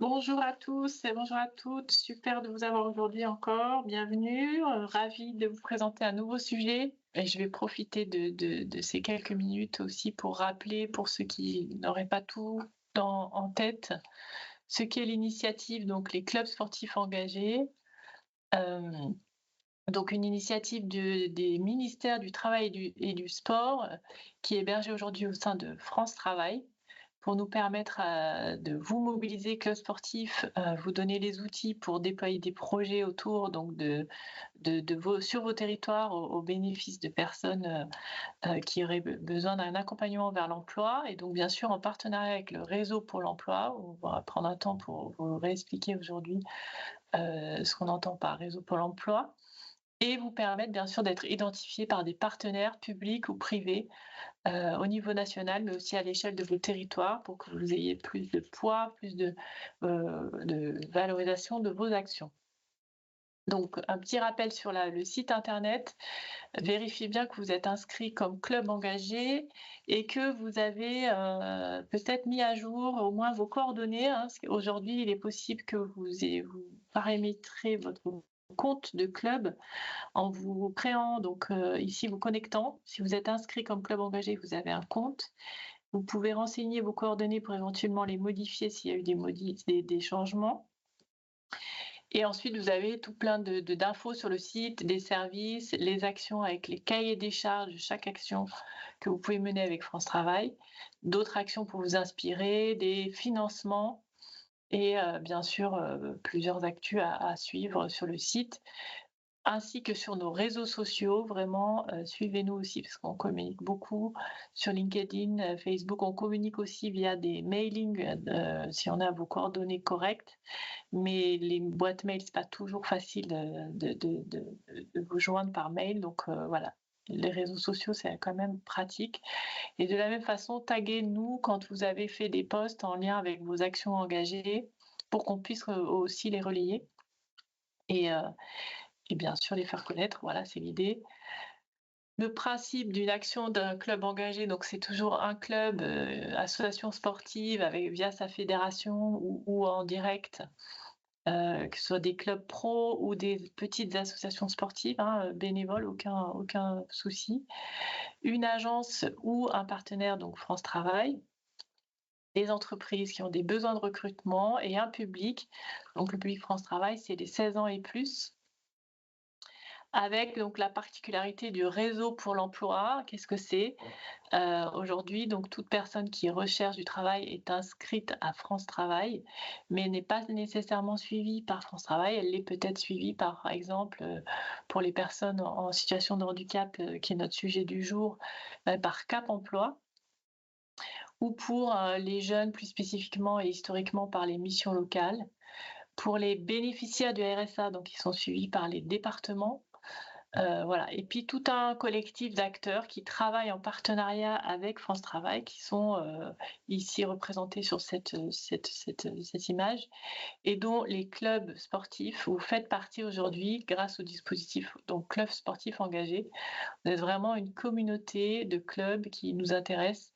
Bonjour à tous et bonjour à toutes. Super de vous avoir aujourd'hui encore. Bienvenue. Ravie de vous présenter un nouveau sujet. Et je vais profiter de ces quelques minutes aussi pour rappeler, pour ceux qui n'auraient pas tout en tête, ce qu'est l'initiative, donc les clubs sportifs engagés. Euh, donc une initiative des ministères du Travail et du Sport qui est hébergée aujourd'hui au sein de France Travail pour nous permettre de vous mobiliser, club sportif, vous donner les outils pour déployer des projets autour donc sur vos territoires au bénéfice de personnes qui auraient besoin d'un accompagnement vers l'emploi et donc bien sûr en partenariat avec le réseau pour l'emploi. On va prendre un temps pour vous réexpliquer aujourd'hui ce qu'on entend par réseau pour l'emploi et vous permettre bien sûr d'être identifié par des partenaires publics ou privés au niveau national, mais aussi à l'échelle de vos territoires pour que vous ayez plus de poids, plus de valorisation de vos actions. Donc, un petit rappel sur le site internet. Vérifiez bien que vous êtes inscrit comme club engagé et que vous avez peut-être mis à jour au moins vos coordonnées, hein, parce qu'aujourd'hui, il est possible que vous paramétrez votre compte de club en vous créant, donc ici vous connectant. Si vous êtes inscrit comme club engagé, vous avez un compte. Vous pouvez renseigner vos coordonnées pour éventuellement les modifier s'il y a eu des changements. Et ensuite, vous avez tout plein d'infos sur le site, des services, les actions avec les cahiers des charges de chaque action que vous pouvez mener avec France Travail, d'autres actions pour vous inspirer, des financements et bien sûr plusieurs actus à suivre sur le site ainsi que sur nos réseaux sociaux. Vraiment, suivez-nous aussi parce qu'on communique beaucoup sur LinkedIn, Facebook. On communique aussi via des mailings si on a vos coordonnées correctes. Mais les boîtes mail, c'est pas toujours facile de vous joindre par mail. Donc voilà, les réseaux sociaux, c'est quand même pratique. Et de la même façon, taguez-nous quand vous avez fait des posts en lien avec vos actions engagées pour qu'on puisse aussi les relayer. Et bien sûr les faire connaître, voilà, c'est l'idée. Le principe d'une action d'un club engagé, donc c'est toujours un club, association sportive via sa fédération ou en direct, que ce soit des clubs pro ou des petites associations sportives, hein, bénévoles, aucun souci. Une agence ou un partenaire, donc France Travail, des entreprises qui ont des besoins de recrutement et un public. Donc le public France Travail, c'est les 16 ans et plus. Avec donc la particularité du réseau pour l'emploi. Qu'est-ce que c'est? Aujourd'hui, donc toute personne qui recherche du travail est inscrite à France Travail, mais n'est pas nécessairement suivie par France Travail. Elle l'est peut-être suivie par exemple, pour les personnes en situation de handicap, qui est notre sujet du jour, par Cap Emploi ou pour, les jeunes plus spécifiquement et historiquement par les missions locales. Pour les bénéficiaires du RSA, donc ils sont suivis par les départements. Voilà. Et puis tout un collectif d'acteurs qui travaillent en partenariat avec France Travail, qui sont ici représentés sur cette image, et dont les clubs sportifs, vous faites partie aujourd'hui grâce au dispositif donc club sportif engagé. Vous êtes vraiment une communauté de clubs qui nous intéressent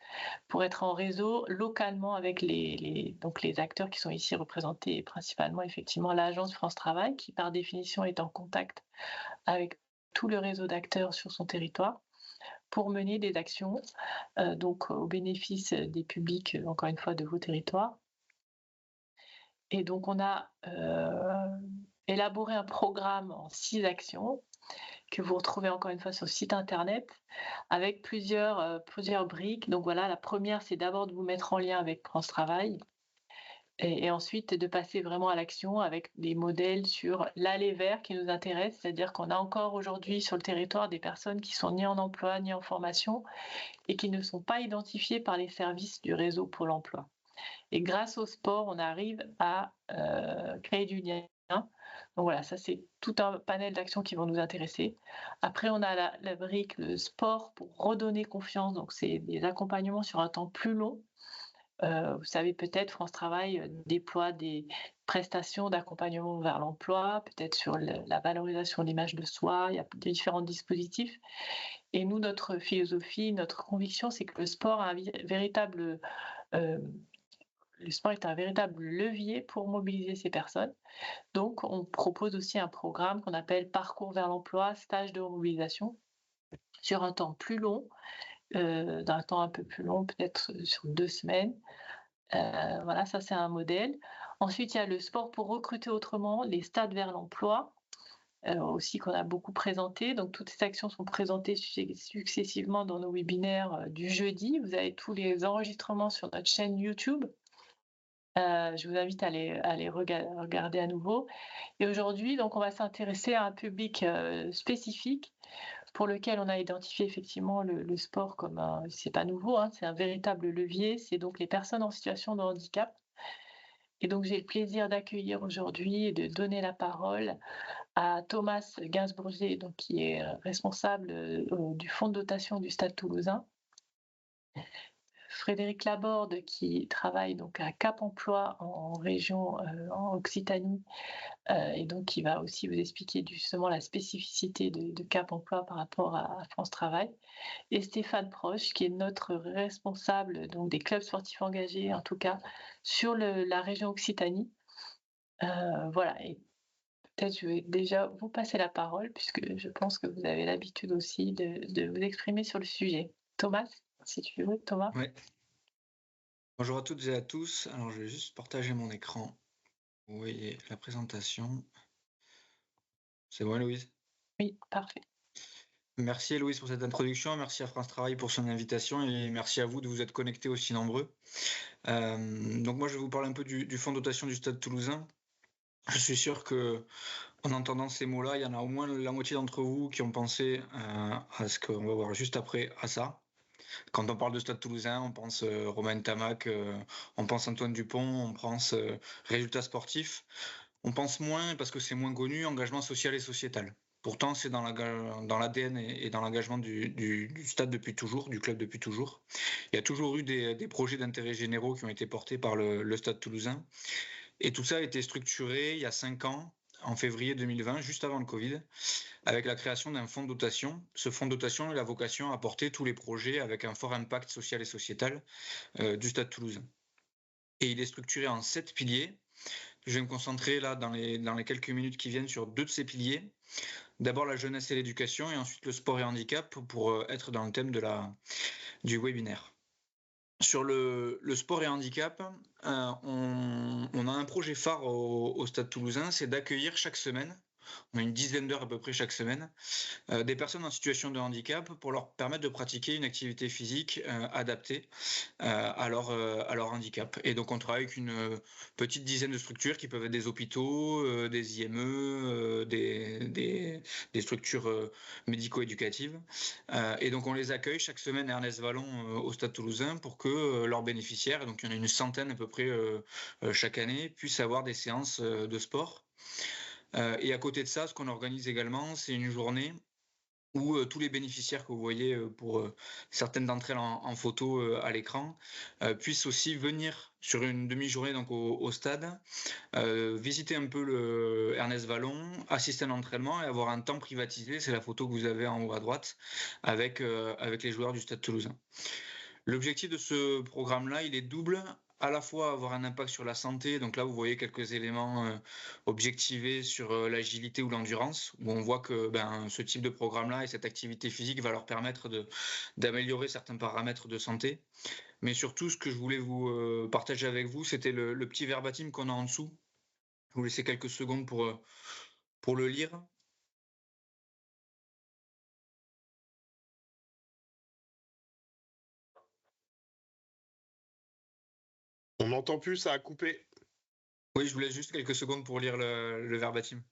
pour être en réseau localement avec donc les acteurs qui sont ici représentés, et principalement effectivement l'agence France Travail, qui par définition est en contact avec tout le réseau d'acteurs sur son territoire pour mener des actions donc au bénéfice des publics, encore une fois, de vos territoires. Et donc on a élaboré un programme en 6 actions que vous retrouvez encore une fois sur le site internet avec plusieurs briques. Donc voilà, la première, c'est d'abord de vous mettre en lien avec France Travail. Et ensuite de passer vraiment à l'action avec des modèles sur l'aller vers qui nous intéresse, c'est-à-dire qu'on a encore aujourd'hui sur le territoire des personnes qui sont ni en emploi ni en formation et qui ne sont pas identifiées par les services du réseau Pôle emploi. Et grâce au sport, on arrive à créer du lien. Donc voilà, ça c'est tout un panel d'actions qui vont nous intéresser. Après, on a la brique, le sport pour redonner confiance, donc c'est des accompagnements sur un temps plus long. Vous savez peut-être, France Travail déploie des prestations d'accompagnement vers l'emploi, peut-être sur la valorisation de l'image de soi. Il y a différents dispositifs. Et nous, notre philosophie, notre conviction, c'est que le sport a un véritable le sport est un véritable levier pour mobiliser ces personnes. Donc, on propose aussi un programme qu'on appelle Parcours vers l'emploi, stage de remobilisation, sur un temps plus long, d'un temps un peu plus long, peut-être sur 2 semaines. Voilà, ça c'est un modèle. Ensuite, il y a le sport pour recruter autrement, les stades vers l'emploi, aussi qu'on a beaucoup présenté. Donc toutes ces actions sont présentées successivement dans nos webinaires, du jeudi. Vous avez tous les enregistrements sur notre chaîne YouTube. Je vous invite à les regarder à nouveau et aujourd'hui, donc on va s'intéresser à un public, spécifique pour lequel on a identifié effectivement le sport comme un c'est pas nouveau, hein, c'est un véritable levier, c'est donc les personnes en situation de handicap et donc j'ai le plaisir d'accueillir aujourd'hui et de donner la parole à Thomas Gainsbourger, donc qui est, responsable, du fonds de dotation du Stade toulousain. Frédéric Laborde qui travaille donc à Cap Emploi en région, en Occitanie, et donc qui va aussi vous expliquer justement la spécificité de Cap Emploi par rapport à France Travail et Stéphane Proche qui est notre responsable donc des clubs sportifs engagés, en tout cas sur la région Occitanie. Voilà et peut-être je vais déjà vous passer la parole puisque je pense que vous avez l'habitude aussi de vous exprimer sur le sujet. Thomas, si tu veux, Thomas? Ouais. Bonjour à toutes et à tous. Alors, je vais juste partager mon écran. Vous voyez la présentation. C'est bon, Louise? Oui, parfait. Merci Louise pour cette introduction, merci à France Travail pour son invitation et merci à vous de vous être connectés aussi nombreux. Donc moi je vais vous parler un peu du fonds de dotation du Stade toulousain. Je suis sûr que en entendant ces mots-là, il y en a au moins la moitié d'entre vous qui ont pensé à ce qu'on va voir juste après, à ça. Quand on parle de Stade toulousain, on pense Romain Tamac, on pense Antoine Dupont, on pense résultats sportifs. On pense moins, parce que c'est moins connu, engagement social et sociétal. Pourtant, c'est dans l'ADN et dans l'engagement du stade depuis toujours, du club depuis toujours. Il y a toujours eu des projets d'intérêt généraux qui ont été portés par le Stade toulousain. Et tout ça a été structuré il y a 5 ans, en février 2020, juste avant le Covid, avec la création d'un fonds de dotation. Ce fonds de dotation a la vocation à porter tous les projets avec un fort impact social et sociétal du Stade toulousain. Et il est structuré en 7 piliers. Je vais me concentrer là dans les quelques minutes qui viennent sur 2 de ces piliers. D'abord la jeunesse et l'éducation et ensuite le sport et handicap pour être dans le thème du webinaire. Sur le sport et handicap, on a un projet phare au Stade toulousain, c'est d'accueillir chaque semaine, on a une dizaine d'heures à peu près chaque semaine, des personnes en situation de handicap pour leur permettre de pratiquer une activité physique adaptée à leur handicap. Et donc on travaille avec une petite dizaine de structures qui peuvent être des hôpitaux, des IME, des structures médico-éducatives. Et donc on les accueille chaque semaine à Ernest Vallon au Stade toulousain pour que leurs bénéficiaires, donc il y en a une centaine à peu près chaque année, puissent avoir des séances de sport. Et à côté de ça, ce qu'on organise également, c'est une journée où tous les bénéficiaires que vous voyez pour certaines d'entre elles en photo à l'écran puissent aussi venir sur une demi-journée donc au stade, visiter un peu le Ernest Vallon, assister à un entraînement et avoir un temps privatisé, c'est la photo que vous avez en haut à droite, avec les joueurs du Stade toulousain. L'objectif de ce programme-là, il est double, à la fois avoir un impact sur la santé, donc là vous voyez quelques éléments objectivés sur l'agilité ou l'endurance, où on voit que ce type de programme-là et cette activité physique va leur permettre d'améliorer certains paramètres de santé. Mais surtout, ce que je voulais vous partager avec vous, c'était le petit verbatim qu'on a en dessous. Je vais vous laisser quelques secondes pour le lire. On n'entend plus, ça a coupé. Oui, je vous laisse juste quelques secondes pour lire le verbatim.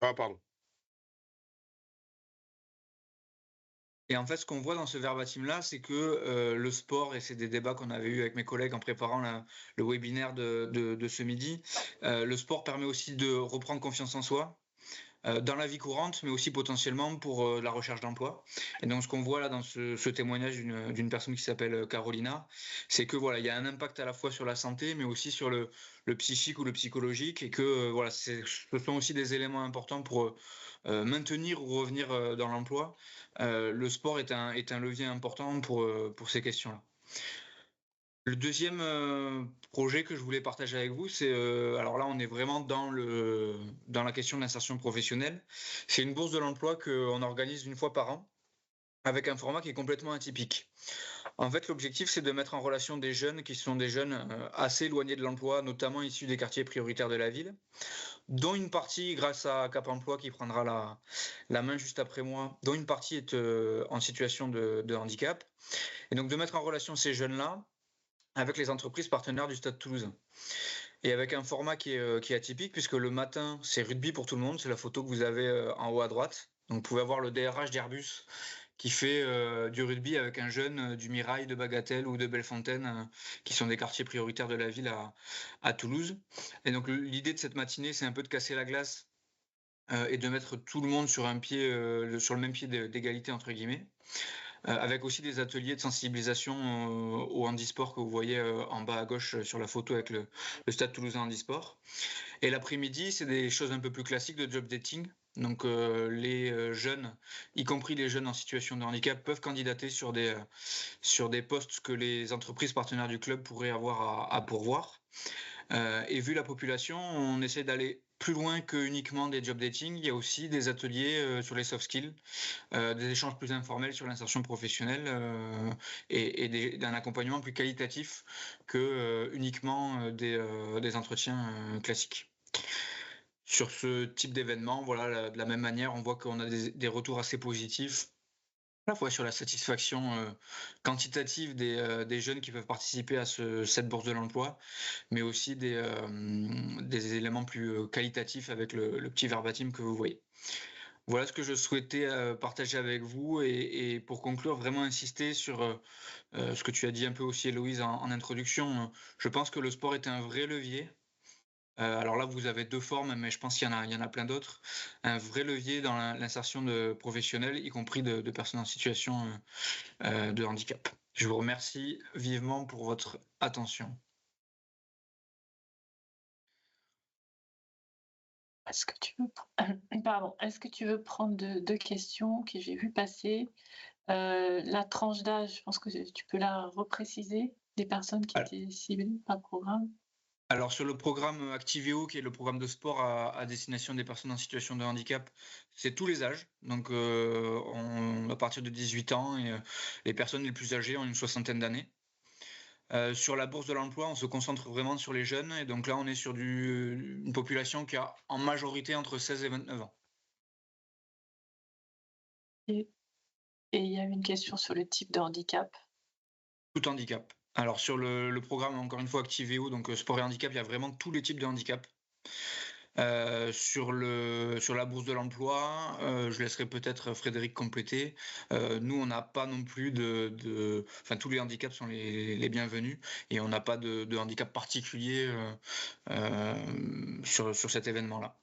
Ah, pardon. Et en fait, ce qu'on voit dans ce verbatim-là, c'est que le sport, et c'est des débats qu'on avait eu avec mes collègues en préparant le webinaire de ce midi, le sport permet aussi de reprendre confiance en soi, dans la vie courante, mais aussi potentiellement pour la recherche d'emploi. Et donc, ce qu'on voit là dans ce témoignage d'une personne qui s'appelle Carolina, c'est que voilà, il y a un impact à la fois sur la santé, mais aussi sur le psychique ou le psychologique, et que voilà, ce sont aussi des éléments importants pour maintenir ou revenir dans l'emploi. Le sport est un levier important pour ces questions-là. Le deuxième projet que je voulais partager avec vous, c'est alors là on est vraiment dans la question de l'insertion professionnelle. C'est une bourse de l'emploi qu'on organise une fois par an avec un format qui est complètement atypique. En fait, l'objectif, c'est de mettre en relation des jeunes qui sont des jeunes assez éloignés de l'emploi, notamment issus des quartiers prioritaires de la ville, dont une partie, grâce à Cap Emploi qui prendra la main juste après moi, dont une partie est en situation de handicap. Et donc de mettre en relation ces jeunes-là avec les entreprises partenaires du Stade Toulousain. Et avec un format qui est atypique, puisque le matin, c'est rugby pour tout le monde, c'est la photo que vous avez en haut à droite. Donc vous pouvez avoir le DRH d'Airbus qui fait du rugby avec un jeune du Mirail, de Bagatelle ou de Bellefontaine, qui sont des quartiers prioritaires de la ville à Toulouse. Et donc l'idée de cette matinée, c'est un peu de casser la glace et de mettre tout le monde sur le même pied d'égalité, entre guillemets. Avec aussi des ateliers de sensibilisation au handisport que vous voyez en bas à gauche sur la photo avec le Stade Toulousain Handisport. Et l'après-midi, c'est des choses un peu plus classiques de job dating. Donc les jeunes, y compris les jeunes en situation de handicap, peuvent candidater sur des postes que les entreprises partenaires du club pourraient avoir à pourvoir. Et vu la population, on essaie d'aller plus loin que uniquement des job dating. Il y a aussi des ateliers sur les soft skills, des échanges plus informels sur l'insertion professionnelle et d'un accompagnement plus qualitatif que uniquement des entretiens classiques. Sur ce type d'événement, voilà, de la même manière, on voit qu'on a des retours assez positifs, à la fois sur la satisfaction quantitative des jeunes qui peuvent participer à cette bourse de l'emploi, mais aussi des éléments plus qualitatifs avec le petit verbatim que vous voyez. Voilà ce que je souhaitais partager avec vous et pour conclure, vraiment insister sur ce que tu as dit un peu aussi, Héloïse, en introduction. Je pense que le sport est un vrai levier. Alors là, vous avez 2 formes, mais je pense qu'il y en a plein d'autres. Un vrai levier dans l'insertion de professionnels, y compris de personnes en situation de handicap. Je vous remercie vivement pour votre attention. Est-ce que tu veux, pardon, est-ce que tu veux prendre deux questions que j'ai vues passer? La tranche d'âge, je pense que tu peux la repréciser, des personnes qui Al étaient ciblées par le programme? alors sur le programme Activeo, qui est le programme de sport à destination des personnes en situation de handicap, c'est tous les âges. Donc à partir de 18 ans et les personnes les plus âgées ont une soixantaine d'années. Sur la bourse de l'emploi, on se concentre vraiment sur les jeunes et donc là, on est sur une population qui a en majorité entre 16 et 29 ans. Et il y a une question sur le type de handicap. Tout handicap. Alors sur le programme, encore une fois, Activeo, donc sport et handicap, il y a vraiment tous les types de handicap. Sur la bourse de l'emploi, je laisserai peut-être Frédéric compléter. Nous, on n'a pas non plus enfin, tous les handicaps sont les bienvenus et on n'a pas de handicap particulier sur cet événement-là.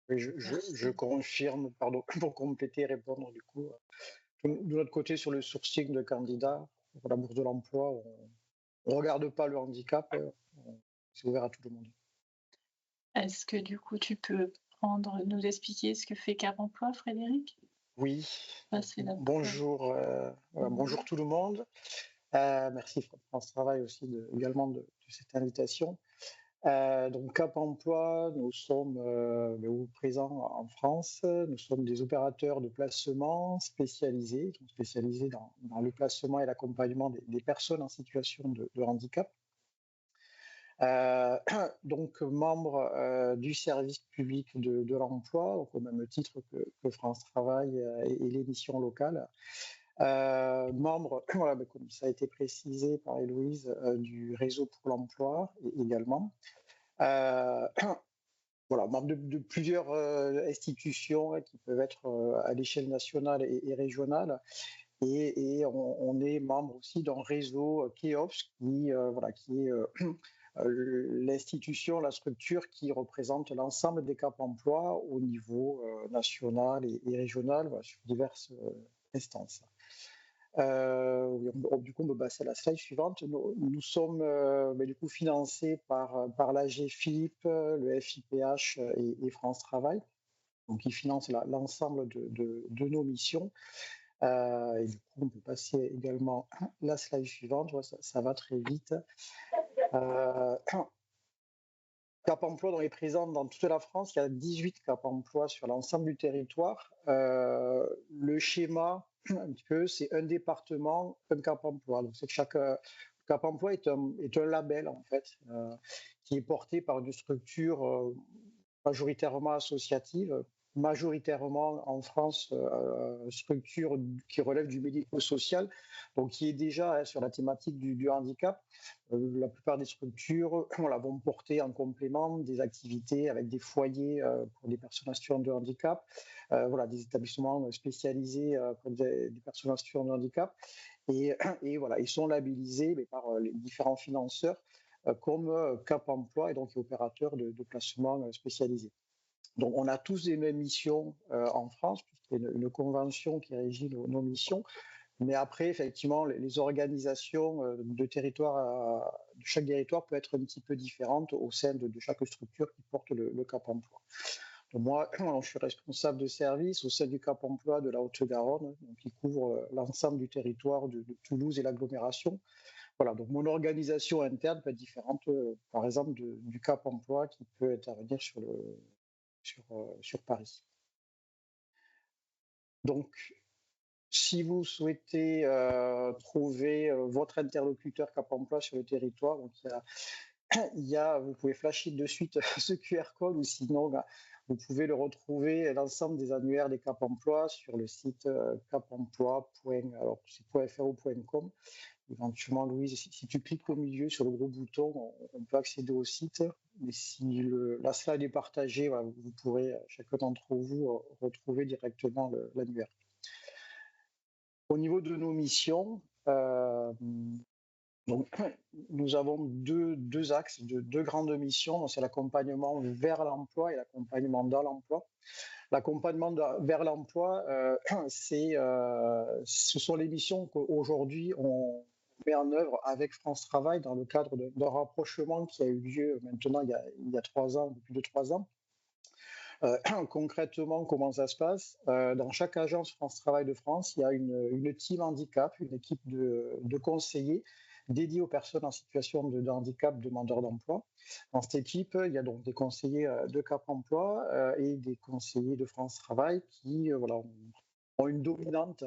Oui, je confirme, pardon, pour compléter et répondre du coup. De notre côté, sur le sourcing de candidats, pour la bourse de l'emploi, on ne regarde pas le handicap, c'est ouvert à tout le monde. Est-ce que du coup, tu peux nous expliquer ce que fait Cap Emploi, Frédéric? Oui, Passer la bonjour, bonjour tout le monde. Merci France Travail aussi également de cette invitation. Donc Cap Emploi, nous sommes présents en France. Nous sommes des opérateurs de placement spécialisés dans le placement et l'accompagnement des personnes en situation de handicap. Donc membre du service public de l'emploi, donc au même titre que France Travail et les missions locales. Membre, voilà, comme ça a été précisé par Héloïse, du réseau pour l'emploi également. Voilà, membre de plusieurs institutions qui peuvent être à l'échelle nationale et régionale. Et on est membre aussi d'un réseau KEOPS qui est l'institution, la structure qui représente l'ensemble des Cap Emploi au niveau national et régional sur diverses instances. Du coup, c'est la slide suivante. Nous sommes du coup financés par l'AGFIP, le FIPH et France Travail, donc qui financent l'ensemble de nos missions. Et du coup, on peut passer également la slide suivante. Ça va très vite. Cap emploi dont est présent dans toute la France, il y a 18 Cap emploi sur l'ensemble du territoire. Le schéma, un petit peu, c'est un département, un Cap emploi. Donc, c'est que chaque Cap emploi est un label, en fait, qui est porté par une structure majoritairement associative, majoritairement en France, structure qui relève du médico-social, donc qui est déjà sur la thématique du handicap. La plupart des structures vont porter en complément des activités avec des foyers pour des personnes en situation de handicap, des établissements spécialisés pour des personnes en situation de handicap. Et ils sont labellisés par les différents financeurs comme Cap emploi et donc opérateurs de placement spécialisés. Donc, on a tous les mêmes missions en France, puisqu'il y a une convention qui régit nos missions. Mais après, effectivement, les organisations de chaque territoire peut être un petit peu différente au sein de chaque structure qui porte le Cap emploi. Donc moi, je suis responsable de service au sein du Cap emploi de la Haute-Garonne, qui couvre l'ensemble du territoire de Toulouse et l'agglomération. Voilà, donc mon organisation interne peut être différente, par exemple, du Cap emploi qui peut intervenir sur Paris. Donc, si vous souhaitez trouver votre interlocuteur Cap emploi sur le territoire, donc vous pouvez flasher de suite ce QR code ou sinon vous pouvez le retrouver l'ensemble des annuaires des Cap emploi sur le site capemploi.fr ou .com. Éventuellement, Louise, si tu cliques au milieu sur le gros bouton, on peut accéder au site. Mais si la slide est partagée, vous pourrez, chacun d'entre vous, retrouver directement l'annuaire. Au niveau de nos missions, nous avons deux axes, deux grandes missions. C'est l'accompagnement vers l'emploi et l'accompagnement dans l'emploi. L'accompagnement vers l'emploi, ce sont les missions qu'aujourd'hui on met en œuvre avec France Travail dans le cadre d'un rapprochement qui a eu lieu maintenant il y a 3 ans, plus de 3 ans. Concrètement, comment ça se passe? Dans chaque agence France Travail de France, il y a une team handicap, une équipe de conseillers dédiés aux personnes en situation de handicap demandeurs d'emploi. Dans cette équipe, il y a donc des conseillers de Cap emploi et des conseillers de France Travail qui ont une dominante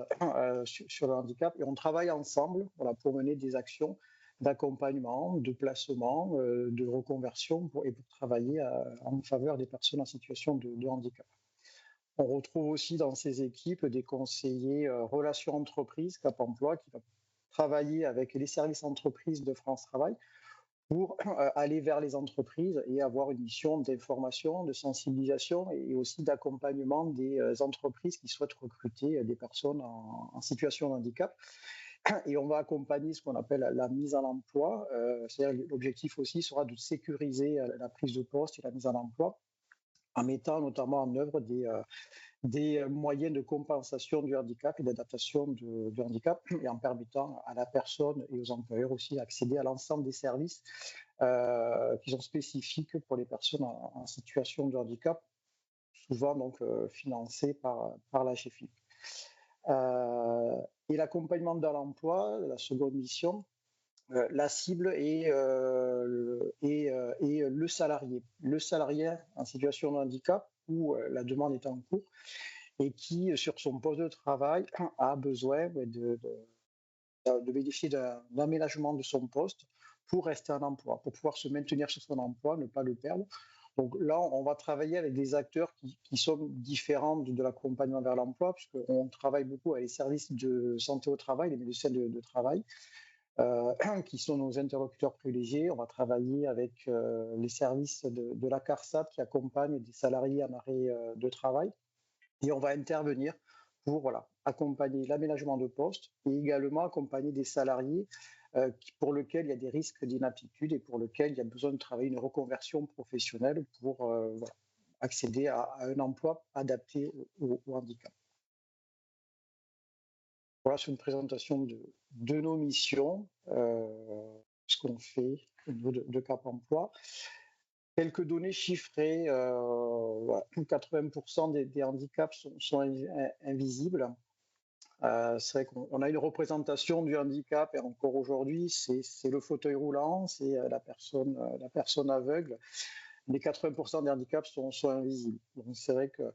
sur le handicap et on travaille ensemble pour mener des actions d'accompagnement, de placement, de reconversion pour travailler en faveur des personnes en situation de handicap. On retrouve aussi dans ces équipes des conseillers relations entreprises, Cap emploi, qui va travailler avec les services entreprises de France Travail pour aller vers les entreprises et avoir une mission d'information, de sensibilisation et aussi d'accompagnement des entreprises qui souhaitent recruter des personnes en situation de handicap. Et on va accompagner ce qu'on appelle la mise en emploi. C'est-à-dire l'objectif aussi sera de sécuriser la prise de poste et la mise en emploi en mettant notamment en œuvre des moyens de compensation du handicap et d'adaptation du handicap et en permettant à la personne et aux employeurs aussi d'accéder à l'ensemble des services qui sont spécifiques pour les personnes en situation de handicap, souvent donc financés par la GFIP. Et l'accompagnement dans l'emploi, la seconde mission, la cible est le salarié. Le salarié en situation de handicap où la demande est en cours et qui, sur son poste de travail, a besoin de bénéficier d'un aménagement de son poste pour rester en emploi, pour pouvoir se maintenir sur son emploi, ne pas le perdre. Donc là, on va travailler avec des acteurs qui sont différents de l'accompagnement vers l'emploi, puisqu'on travaille beaucoup avec les services de santé au travail, les médecins de travail, qui sont nos interlocuteurs privilégiés. On va travailler avec les services de la CARSAT qui accompagnent des salariés en arrêt de travail. Et on va intervenir pour accompagner l'aménagement de poste et également accompagner des salariés pour lesquels il y a des risques d'inaptitude et pour lesquels il y a besoin de travailler une reconversion professionnelle pour accéder à un emploi adapté au handicap. Voilà, c'est une présentation de nos missions, ce qu'on fait au niveau de Cap emploi. Quelques données chiffrées, 80% des handicaps sont invisibles. C'est vrai qu'on a une représentation du handicap, et encore aujourd'hui, c'est le fauteuil roulant, c'est la personne aveugle. Les 80% des handicaps sont invisibles. Donc c'est vrai que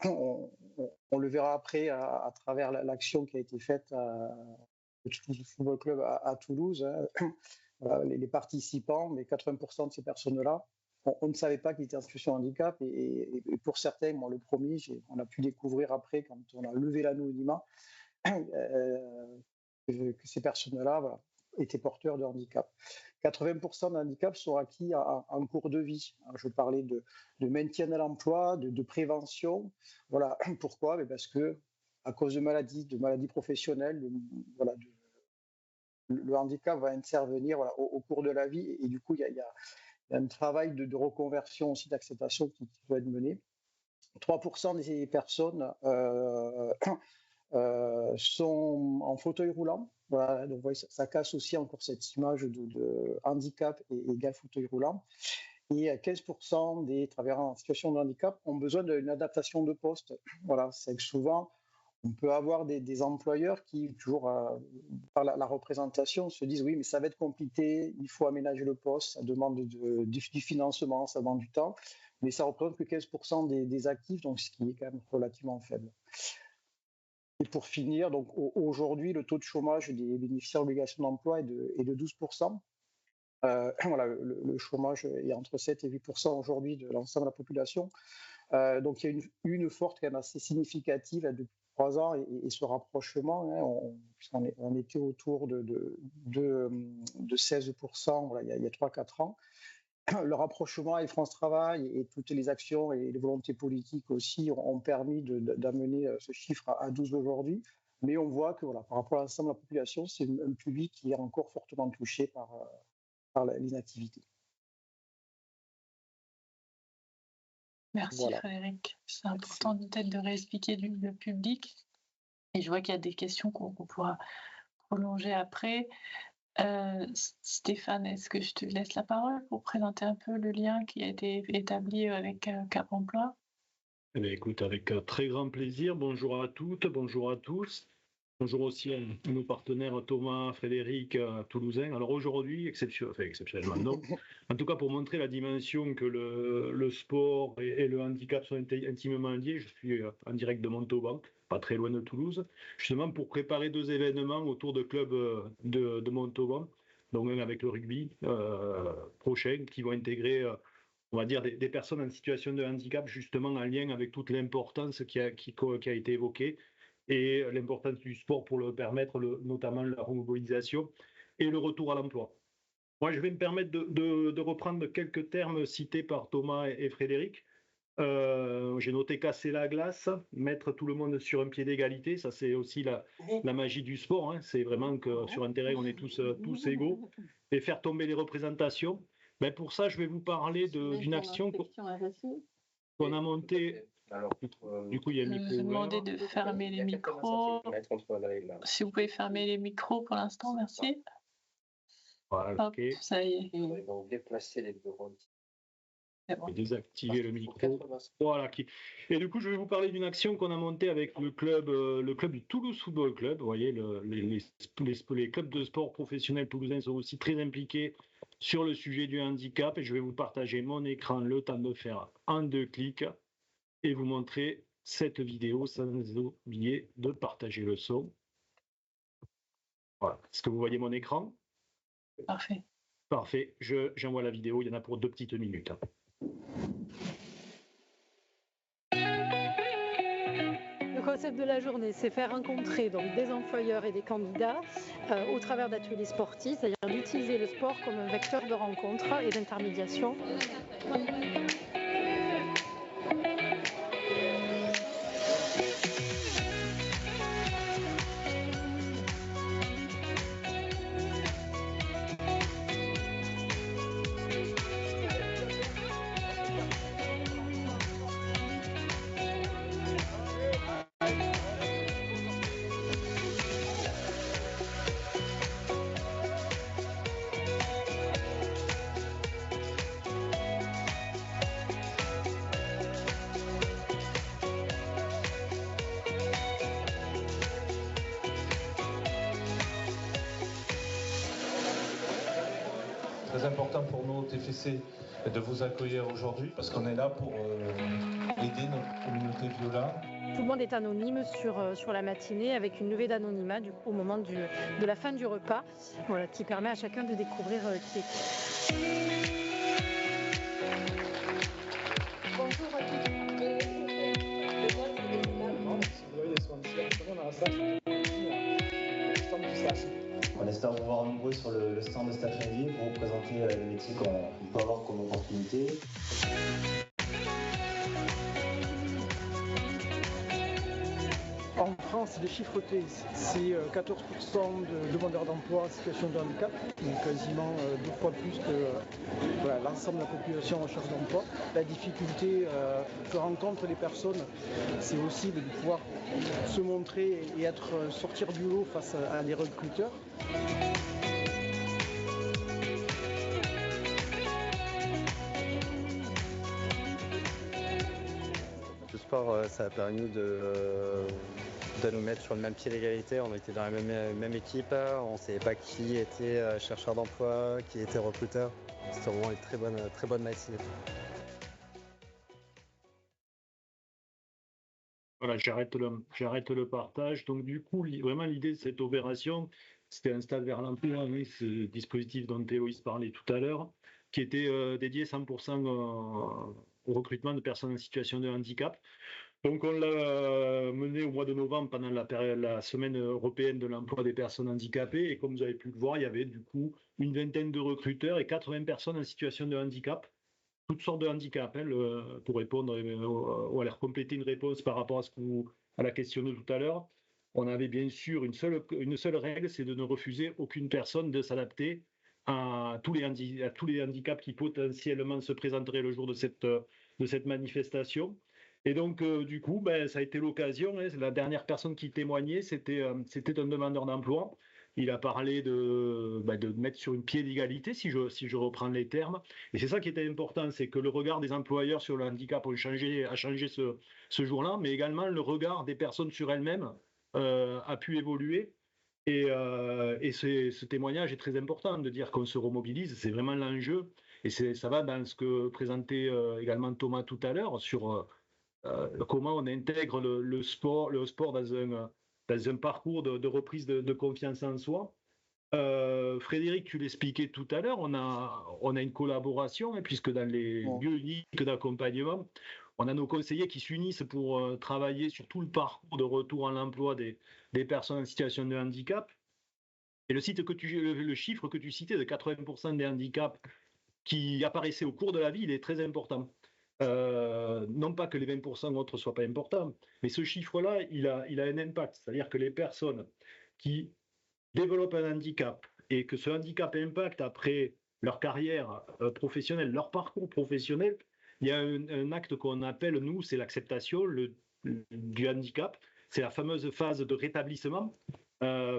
on le verra après à travers l'action qui a été faite au Toulouse Football Club à Toulouse. Hein. Voilà, les participants, mais 80% de ces personnes-là, on ne savait pas qu'ils étaient en situation de handicap, et pour certains, moi le premier, on a pu découvrir après, quand on a levé l'anonymat, que ces personnes-là, voilà, étaient porteurs de handicap. 80% de handicaps sont acquis en cours de vie. Alors, je parlais de maintien à l'emploi, de prévention. Voilà. Pourquoi? Parce que, à cause de maladies professionnelles, voilà, le handicap va intervenir, voilà, au cours de la vie, et du coup, il y a un travail de reconversion aussi, d'acceptation qui doit être mené. 3% des personnes sont en fauteuil roulant. Voilà, donc ça casse aussi encore cette image de handicap et égal fauteuil roulant. Et 15% des travailleurs en situation de handicap ont besoin d'une adaptation de poste. Voilà, c'est que souvent, on peut avoir des employeurs qui, toujours par la représentation, se disent oui, mais ça va être compliqué, il faut aménager le poste, ça demande du financement, ça demande du temps, mais ça représente que 15% des actifs, donc ce qui est quand même relativement faible. Et pour finir, donc aujourd'hui, le taux de chômage des bénéficiaires d'obligations d'emploi est de 12%. Voilà, le chômage est entre 7 et 8% aujourd'hui de l'ensemble de la population. Donc il y a une forte quand même assez significative depuis 3 ans, et ce rapprochement, hein, puisqu'on était autour de 16%, voilà, il y a 3-4 ans. Le rapprochement avec France Travail et toutes les actions et les volontés politiques aussi ont permis d'amener ce chiffre à 12 aujourd'hui. Mais on voit que, voilà, par rapport à l'ensemble de la population, c'est un public qui est encore fortement touché par l'inactivité. Merci voilà. Frédéric. C'est important peut-être de réexpliquer le public. Et je vois qu'il y a des questions qu'on pourra prolonger après. Stéphane, est-ce que je te laisse la parole pour présenter un peu le lien qui a été établi avec Cap Emploi? Eh bien, écoute, avec très grand plaisir. Bonjour à toutes, bonjour à tous. Bonjour aussi à nos partenaires Thomas, Frédéric, Toulousain. Alors aujourd'hui, exceptionnellement non. En tout cas, pour montrer la dimension que le sport et le handicap sont intimement liés, je suis en direct de Montauban, pas très loin de Toulouse, justement pour préparer 2 événements autour de clubs de Montauban, donc un avec le rugby prochain, qui vont intégrer, on va dire, des personnes en situation de handicap, justement en lien avec toute l'importance qui a été évoquée, et l'importance du sport pour le permettre, notamment la remobilisation et le retour à l'emploi. Moi, je vais me permettre de reprendre quelques termes cités par Thomas et Frédéric. J'ai noté casser la glace, mettre tout le monde sur un pied d'égalité. Ça, c'est aussi la magie du sport. Hein. C'est vraiment que sur un terrain, on est tous égaux. Et faire tomber les représentations. Ben pour ça, je vais vous parler d'une action qu'on a montée. Alors, du coup, il y a le micro. Je vais demander de fermer les micros. Si vous pouvez fermer les micros pour l'instant, merci. Voilà, hop, okay. Ça y est. Ils vont déplacer les bureaux. Bon. Et désactiver le micro. Voilà. Et du coup, je vais vous parler d'une action qu'on a montée avec le club du Toulouse Football Club. Vous voyez, les clubs de sport professionnels toulousains sont aussi très impliqués sur le sujet du handicap. Et je vais vous partager mon écran, le temps de faire en 2 clics. Et vous montrer cette vidéo sans oublier de partager le son. Voilà. Est-ce que vous voyez mon écran? Parfait. Parfait. J'envoie la vidéo. Il y en a pour 2 petites minutes. Le concept de la journée, c'est faire rencontrer donc des employeurs et des candidats au travers d'ateliers sportifs, c'est-à-dire d'utiliser le sport comme un vecteur de rencontre et d'intermédiation. important pour nous au TFC de vous accueillir aujourd'hui parce qu'on est là pour aider notre communauté viola. Tout le monde est anonyme sur la matinée avec une levée d'anonymat au moment de la fin du repas, voilà, qui permet à chacun de découvrir qui est qui. Bonjour à tous. On espère vous voir nombreux sur le stand de cet après-midi pour vous présenter les métiers qu'on peut avoir comme opportunité. En France, les chiffres clés, c'est 14% de demandeurs d'emploi en situation de handicap, donc quasiment 2 fois plus que l'ensemble de la population en recherche d'emploi. La difficulté que rencontrent les personnes, c'est aussi de pouvoir se montrer et sortir du lot face à des recruteurs. Le sport, ça a permis de nous mettre sur le même pied d'égalité. On était dans la même équipe, on ne savait pas qui était chercheur d'emploi, qui était recruteur. C'était vraiment une très bonne matinée. Voilà, j'arrête le partage. Donc du coup, vraiment l'idée de cette opération, c'était un stade vers l'emploi, oui, ce dispositif dont Héloïse parlait tout à l'heure, qui était dédié 100% au recrutement de personnes en situation de handicap. Donc on l'a mené au mois de novembre pendant la semaine européenne de l'emploi des personnes handicapées, et comme vous avez pu le voir, il y avait du coup une vingtaine de recruteurs et 80 personnes en situation de handicap, toutes sortes de handicaps, pour répondre ou à compléter une réponse par rapport à la question de tout à l'heure. On avait bien sûr une seule règle, c'est de ne refuser aucune personne de s'adapter à tous les handicaps qui potentiellement se présenteraient le jour de cette manifestation. Et donc, du coup, ça a été l'occasion. La dernière personne qui témoignait, c'était un demandeur d'emploi. Il a parlé de mettre sur un pied d'égalité, si je reprends les termes. Et c'est ça qui était important, c'est que le regard des employeurs sur le handicap a changé ce jour-là, mais également le regard des personnes sur elles-mêmes a pu évoluer. Et ce témoignage est très important, de dire qu'on se remobilise, c'est vraiment l'enjeu. Et ça va dans ce que présentait également Thomas tout à l'heure sur comment on intègre le sport dans un parcours de reprise de confiance en soi. Frédéric, tu l'expliquais tout à l'heure, on a une collaboration, puisque dans les lieux uniques d'accompagnement, on a nos conseillers qui s'unissent pour travailler sur tout le parcours de retour à l'emploi des personnes en situation de handicap. Et le chiffre que tu citais de 80% des handicaps qui apparaissaient au cours de la vie, il est très important. Non pas que les 20% autres ne soient pas importants, mais ce chiffre-là, il a un impact. C'est-à-dire que les personnes qui développent un handicap et que ce handicap impacte après leur carrière professionnelle, leur parcours professionnel, il y a un acte qu'on appelle, nous, c'est l'acceptation du handicap. C'est la fameuse phase de rétablissement,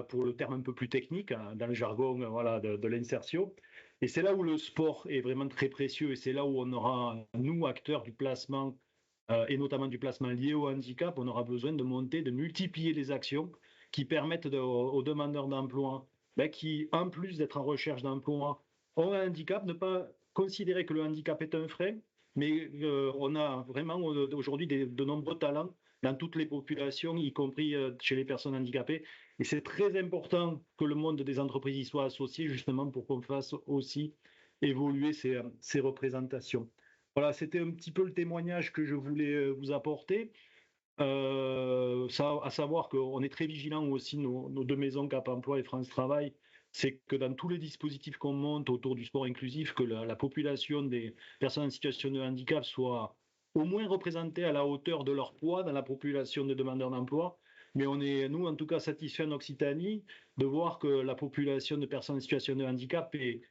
pour le terme un peu plus technique, dans le jargon de l'insertion. Et c'est là où le sport est vraiment très précieux, et c'est là où on aura, nous, acteurs du placement, et notamment du placement lié au handicap, on aura besoin de multiplier les actions qui permettent aux demandeurs d'emploi, qui, en plus d'être en recherche d'emploi, ont un handicap, ne pas considérer que le handicap est un frein, mais on a vraiment aujourd'hui de nombreux talents dans toutes les populations, y compris chez les personnes handicapées. Et c'est très important que le monde des entreprises y soit associé, justement pour qu'on fasse aussi évoluer ces représentations. Voilà, c'était un petit peu le témoignage que je voulais vous apporter. À savoir qu'on est très vigilants aussi, nos deux maisons Cap Emploi et France Travail, c'est que dans tous les dispositifs qu'on monte autour du sport inclusif, que la population des personnes en situation de handicap soit au moins représentée à la hauteur de leur poids dans la population des demandeurs d'emploi. Mais on est, nous, en tout cas, satisfaits en Occitanie de voir que la population de personnes en situation de handicap est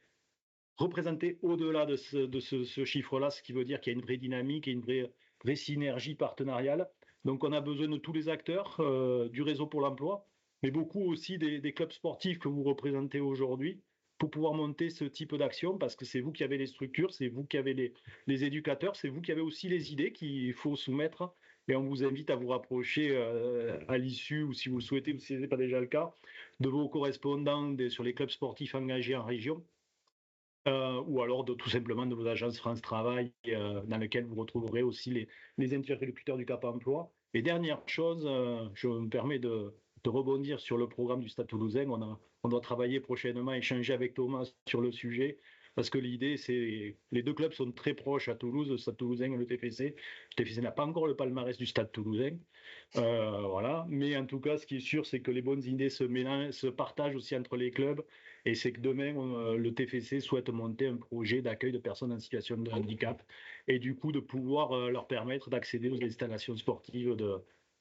représentée au-delà de ce chiffre-là, ce qui veut dire qu'il y a une vraie dynamique et une vraie synergie partenariale. Donc, on a besoin de tous les acteurs du réseau pour l'emploi, mais beaucoup aussi des clubs sportifs que vous représentez aujourd'hui pour pouvoir monter ce type d'action, parce que c'est vous qui avez les structures, c'est vous qui avez les éducateurs, c'est vous qui avez aussi les idées qu'il faut soumettre, et on vous invite à vous rapprocher à l'issue, ou si vous le souhaitez, ou si ce n'est pas déjà le cas, de vos correspondants sur les clubs sportifs engagés en région, ou alors tout simplement de nos agences France Travail, dans lesquelles vous retrouverez aussi les interlocuteurs du Cap Emploi. Et dernière chose, je me permets de rebondir sur le programme du Stade Toulousain. On doit travailler prochainement, échanger avec Thomas sur le sujet, parce que l'idée, c'est les deux clubs sont très proches à Toulouse, le Stade Toulousain et le TFC. Le TFC n'a pas encore le palmarès du Stade Toulousain. Voilà. Mais en tout cas, ce qui est sûr, c'est que les bonnes idées se partagent aussi entre les clubs. Et c'est que demain, le TFC souhaite monter un projet d'accueil de personnes en situation de handicap et du coup de pouvoir leur permettre d'accéder aux installations sportives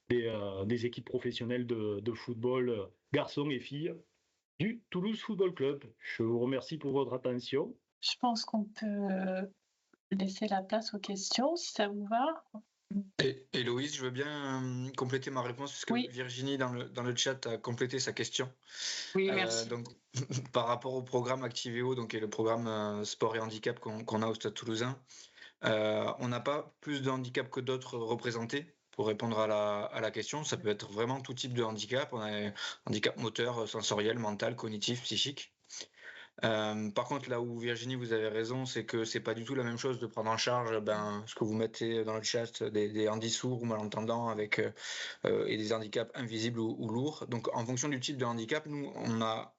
des équipes professionnelles de football, garçons et filles, du Toulouse Football Club. Je vous remercie pour votre attention. Je pense qu'on peut laisser la place aux questions, si ça vous va. Et Loïse, je veux bien compléter ma réponse, puisque Virginie, dans le chat, a complété sa question. Oui, merci. Donc, par rapport au programme Activéo, donc, et le programme sport et handicap qu'on a au Stade Toulousain, on n'a pas plus de handicap que d'autres représentés. Pour répondre à la question, ça peut être vraiment tout type de handicap. On a handicap moteur, sensoriel, mental, cognitif, psychique. Par contre, là où Virginie, vous avez raison, c'est que c'est pas du tout la même chose de prendre en charge ce que vous mettez dans le chat, des handis sourds ou malentendants avec et des handicaps invisibles ou lourds. Donc, en fonction du type de handicap, nous, on n'a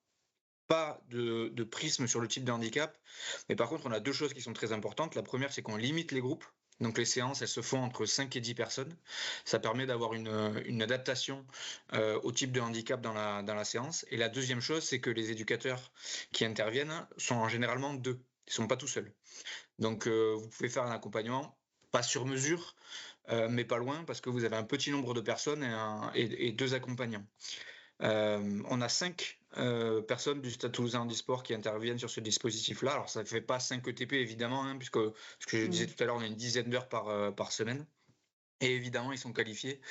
pas de prisme sur le type de handicap, mais par contre, on a deux choses qui sont très importantes. La première, c'est qu'on limite les groupes. Donc les séances, elles se font entre 5 et 10 personnes. Ça permet d'avoir une adaptation au type de handicap dans la séance. Et la deuxième chose, c'est que les éducateurs qui interviennent sont généralement deux. Ils ne sont pas tout seuls. Donc vous pouvez faire un accompagnement, pas sur mesure, mais pas loin, parce que vous avez un petit nombre de personnes et deux accompagnants. On a 5 personnes du Stade Toulousain Handisport qui interviennent sur ce dispositif-là. Alors, ça ne fait pas 5 ETP, évidemment, hein, puisque, ce que je disais tout à l'heure, on a une dizaine d'heures par semaine. Et évidemment, ils sont qualifiés.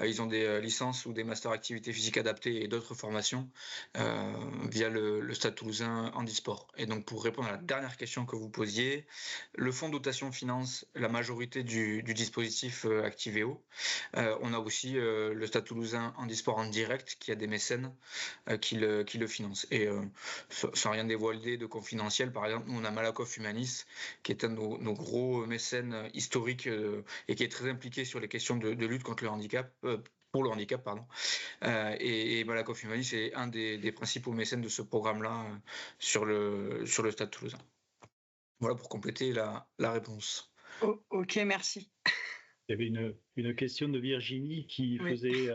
Ils ont des licences ou des masters activités physiques adaptées et d'autres formations via le Stade Toulousain Handisport. Et donc, pour répondre à la dernière question que vous posiez, le fonds dotation finance la majorité du dispositif Activéo. On a aussi le Stade Toulousain Handisport en direct qui a des mécènes qui le financent. Et sans rien dévoiler de confidentiel, par exemple, nous, on a Malakoff Humanis qui est un de nos gros mécènes historiques et qui est très impliqué sur les questions de lutte contre le handicap, pour le handicap, pardon. Et Malakoff Humanis est un des principaux mécènes de ce programme-là sur le Stade Toulousain. Voilà pour compléter la réponse. Ok, merci. Il y avait une question de Virginie qui faisait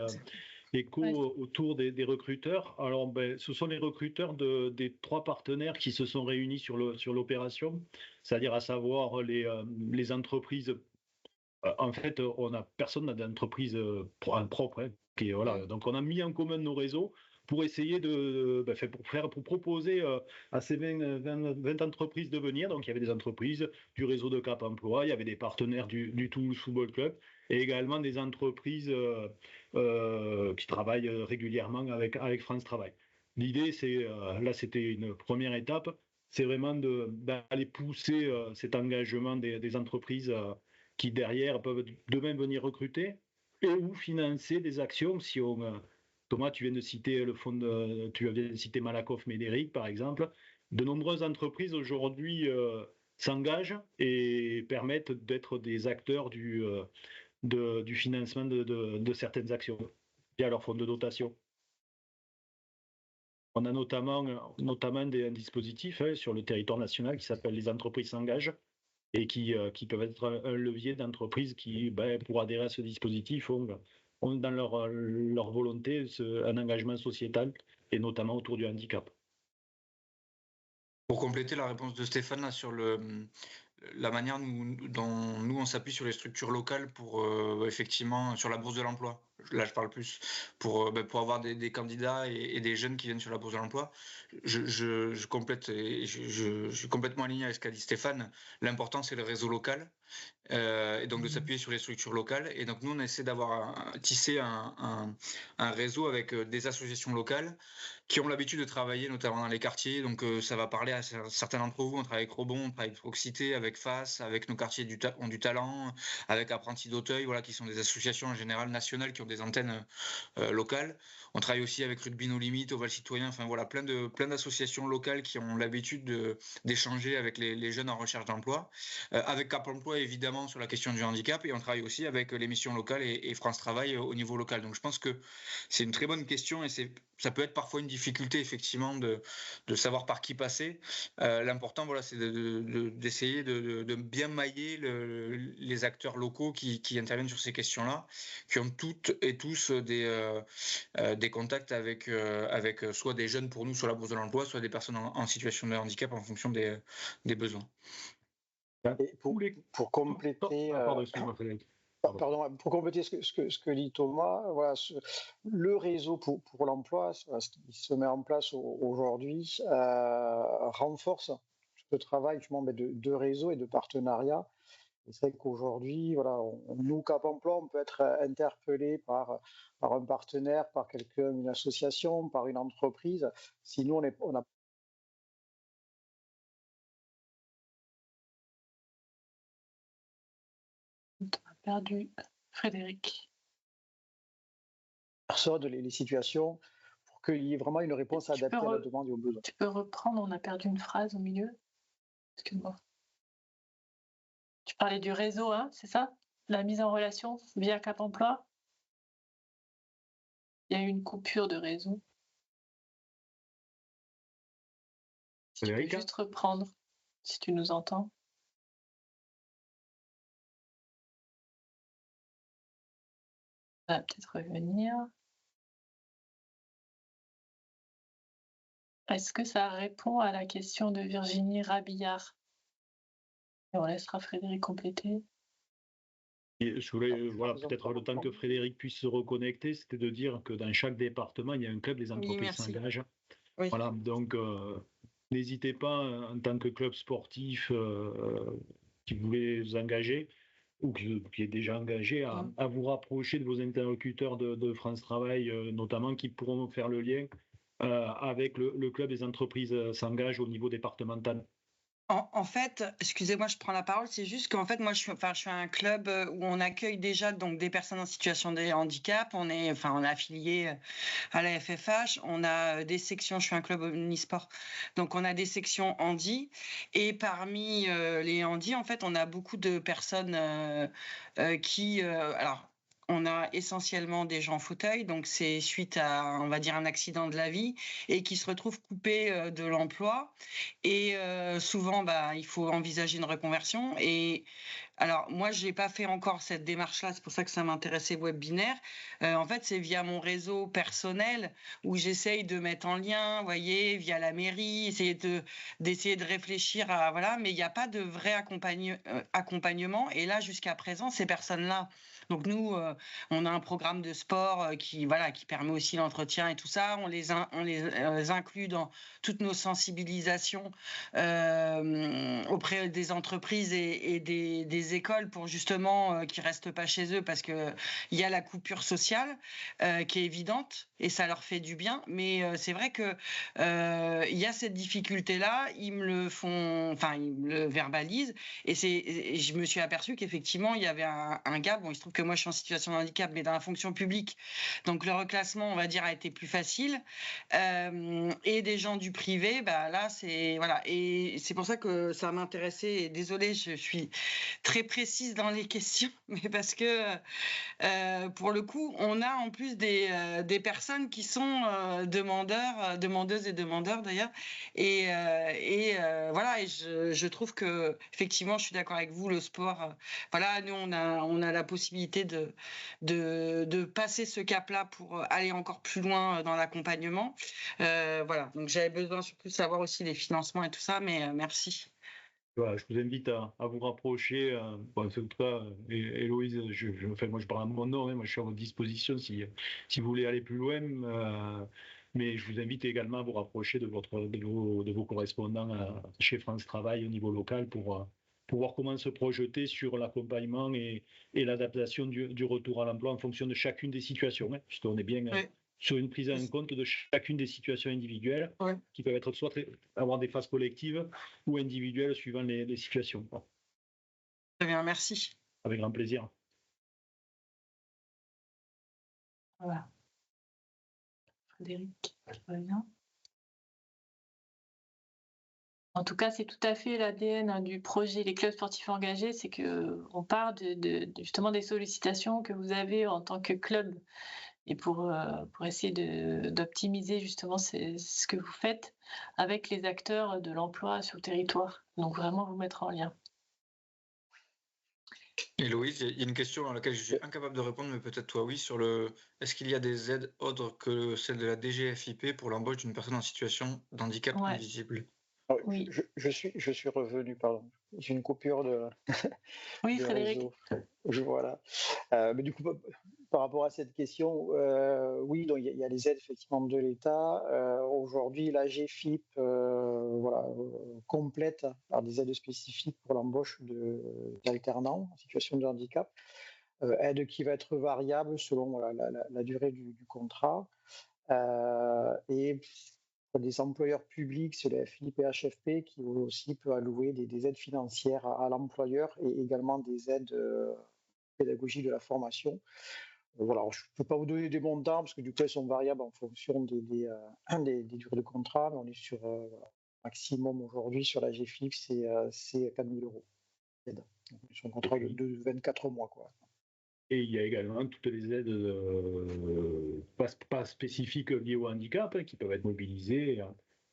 écho autour des recruteurs. Alors, ce sont les recruteurs des 3 partenaires qui se sont réunis sur l'opération, c'est-à-dire à savoir les entreprises. En fait, personne n'a d'entreprise propre. Hein, voilà. Donc, on a mis en commun nos réseaux pour essayer pour proposer à ces 20 entreprises de venir. Donc, il y avait des entreprises du réseau de Cap Emploi, il y avait des partenaires du Toulouse Football Club et également des entreprises qui travaillent régulièrement avec France Travail. L'idée, là, c'était une première étape, c'est vraiment d'aller pousser cet engagement des entreprises qui derrière peuvent demain venir recruter et ou financer des actions. Si Thomas, tu viens de citer tu viens de citer Malakoff Médéric, par exemple. De nombreuses entreprises aujourd'hui s'engagent et permettent d'être des acteurs du financement de certaines actions via leur fonds de dotation. On a notamment un dispositif sur le territoire national qui s'appelle les entreprises s'engagent et qui peuvent être un levier d'entreprises qui, pour adhérer à ce dispositif, ont dans leur volonté un engagement sociétal, et notamment autour du handicap. Pour compléter la réponse de Stéphane là, sur la manière dont nous on s'appuie sur les structures locales pour effectivement sur la bourse de l'emploi. Là je parle plus pour avoir des candidats et des jeunes qui viennent sur la bourse de l'emploi. Je complète et je suis complètement aligné avec ce qu'a dit Stéphane. L'important c'est le réseau local et donc de s'appuyer sur les structures locales. Et donc nous on essaie tisser un réseau avec des associations locales qui ont l'habitude de travailler notamment dans les quartiers. Donc ça va parler à certains d'entre vous. On travaille avec Robon, on travaille avec Proxité, avec FAS, avec nos quartiers ont du talent, avec Apprentis d'Auteuil, voilà, qui sont des associations en général nationales qui ont des antennes locales. On travaille aussi avec Rugby No Limit, Oval Citoyen, enfin voilà, plein d'associations locales qui ont l'habitude d'échanger avec les jeunes en recherche d'emploi. Avec Cap Emploi, évidemment, sur la question du handicap, et on travaille aussi avec les missions locales et France Travail au niveau local. Donc je pense que c'est une très bonne question, et ça peut être parfois une difficulté, effectivement, de savoir par qui passer. L'important, voilà, c'est d'essayer de bien mailler les acteurs locaux qui interviennent sur ces questions-là, qui ont toutes et tous des contacts avec soit des jeunes pour nous sur la bourse de l'emploi, soit des personnes en situation de handicap en fonction des besoins. Et pour compléter, pour compléter ce que dit Thomas, voilà, le réseau pour l'emploi, ce qui se met en place aujourd'hui, renforce ce travail justement de réseau et de partenariat. Et c'est vrai qu'aujourd'hui, voilà, nous, Cap Emploi, on peut être interpellé par un partenaire, par quelqu'un, une association, par une entreprise. Si nous, on a perdu Frédéric. Personne, les situations, pour qu'il y ait vraiment une réponse adaptée à la demande et aux besoins. Tu peux reprendre, on a perdu une phrase au milieu. Excuse-moi. Tu parlais du réseau, hein, c'est ça? La mise en relation via Cap Emploi? Il y a eu une coupure de réseau. Si tu peux juste reprendre, si tu nous entends. On va peut-être revenir. Est-ce que ça répond à la question de Virginie Rabillard? Et on laissera Frédéric compléter. Et je voulais, voilà, peut-être le temps que Frédéric puisse se reconnecter, c'était de dire que dans chaque département, il y a un club des entreprises s'engagent. Oui. Voilà, donc n'hésitez pas, en tant que club sportif qui voulait vous engager, ou qui est déjà engagé, à vous rapprocher de vos interlocuteurs de France Travail, notamment, qui pourront faire le lien avec le club des entreprises s'engagent au niveau départemental. En fait, excusez-moi, je prends la parole. C'est juste qu'en fait, moi, je suis un club où on accueille déjà donc des personnes en situation de handicap. On est affilié à la FFH. On a des sections. Je suis un club omnisport, donc on a des sections handi. Et parmi les handi, en fait, on a beaucoup de personnes qui, alors. On a essentiellement des gens en fauteuil, donc c'est suite à, on va dire, un accident de la vie et qui se retrouvent coupés de l'emploi. Et souvent, il faut envisager une reconversion. Et alors, moi, je n'ai pas fait encore cette démarche-là, c'est pour ça que ça m'intéressait Webinaire. En fait, c'est via mon réseau personnel où j'essaye de mettre en lien, vous voyez, via la mairie, d'essayer de réfléchir à, voilà, mais il n'y a pas de vrai accompagnement. Et là, jusqu'à présent, ces personnes-là, donc nous, on a un programme de sport qui permet aussi l'entretien et tout ça. On les inclut dans toutes nos sensibilisations auprès des entreprises et des écoles pour justement qu'ils restent pas chez eux, parce que il y a la coupure sociale qui est évidente et ça leur fait du bien. Mais c'est vrai que il y a cette difficulté-là. Ils me le verbalisent et je me suis aperçue qu'effectivement il y avait un gap. Bon, il se trouve que moi je suis en situation de handicap, mais dans la fonction publique, donc le reclassement, on va dire, a été plus facile. Et des gens du privé, là c'est voilà. Et c'est pour ça que ça m'intéressait. Et désolée, je suis très précise dans les questions, mais parce que pour le coup, on a en plus des personnes qui sont demandeuses et demandeurs d'ailleurs. Et voilà. Et je trouve que effectivement, je suis d'accord avec vous. Le sport, voilà, nous on a la possibilité de passer ce cap-là pour aller encore plus loin dans l'accompagnement. Voilà. Donc j'avais besoin surtout de savoir aussi les financements et tout ça, mais merci. Voilà, je vous invite à vous rapprocher. En tout cas, Héloïse, moi je parle à mon nom, moi je suis à votre disposition si vous voulez aller plus loin. Mais je vous invite également à vous rapprocher de vos correspondants chez France Travail au niveau local pour voir comment se projeter sur l'accompagnement et l'adaptation du retour à l'emploi en fonction de chacune des situations, puisqu'on est bien sur une prise en compte de chacune des situations individuelles qui peuvent être soit avoir des phases collectives ou individuelles suivant les situations. Très bien, merci. Avec grand plaisir. Voilà. Frédéric, tout va bien. En tout cas, c'est tout à fait l'ADN du projet Les clubs sportifs engagés, c'est qu'on part justement des sollicitations que vous avez en tant que club et pour essayer d'optimiser justement ce que vous faites avec les acteurs de l'emploi sur le territoire. Donc vraiment vous mettre en lien. Et Loïs, il y a une question à laquelle je suis incapable de répondre, mais peut-être toi oui, sur est-ce qu'il y a des aides autres que celles de la DGFiP pour l'embauche d'une personne en situation d'handicap invisible? Oui. Je suis revenu, pardon. J'ai une coupure de Frédéric. réseau. Voilà. Mais du coup, par rapport à cette question, oui, donc il y a les aides effectivement de l'État. Aujourd'hui, la GFIP complète par des aides spécifiques pour l'embauche d'alternants en situation de handicap. Aide qui va être variable selon la durée du contrat. Et pour des employeurs publics, c'est la FIP et HFP qui aussi peut allouer des aides financières à l'employeur et également des aides pédagogiques de la formation. Voilà, je ne peux pas vous donner des montants parce que du coup elles sont variables en fonction des durées de contrat, mais on est sur maximum aujourd'hui sur la GFIP, c'est 4 000 euros d'aide. Sur un contrat de 24 mois, quoi. Et il y a également toutes les aides pas spécifiques liées au handicap qui peuvent être mobilisées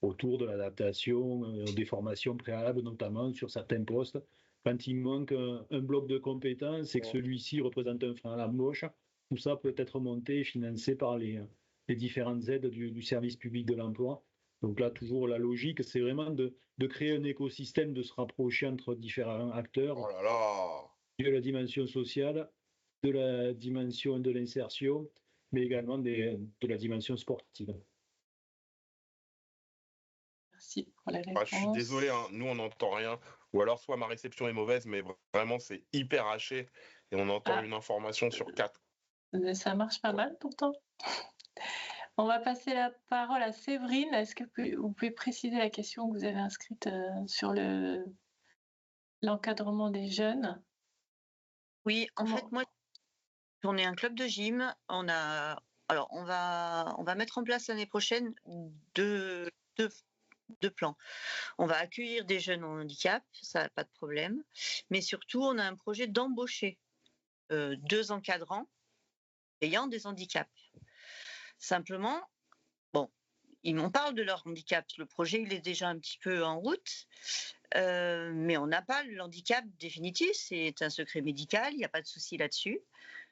autour de l'adaptation, des formations préalables, notamment sur certains postes. Quand il manque un bloc de compétences et que celui-ci représente un frein à l'embauche, tout ça peut être monté et financé par les différentes aides du service public de l'emploi. Donc là, toujours la logique, c'est vraiment de créer un écosystème, de se rapprocher entre différents acteurs de la dimension sociale, de la dimension de l'insertion, mais également de la dimension sportive. Merci pour la réponse. Je suis désolé, hein, nous on n'entend rien, ou alors soit ma réception est mauvaise, mais vraiment c'est hyper haché et on entend une information sur 4. Ça marche pas mal pourtant. On va passer la parole à Séverine. Est-ce que vous pouvez préciser la question que vous avez inscrite sur l'encadrement des jeunes? Oui, en fait, moi, on est un club de gym. On va mettre en place l'année prochaine deux plans. On va accueillir des jeunes en handicap, ça n'a pas de problème. Mais surtout, on a un projet d'embaucher 2 encadrants ayant des handicaps. Simplement, ils m'en parlent de leur handicap. Le projet, il est déjà un petit peu en route, mais on n'a pas le handicap définitif. C'est un secret médical, il n'y a pas de souci là-dessus.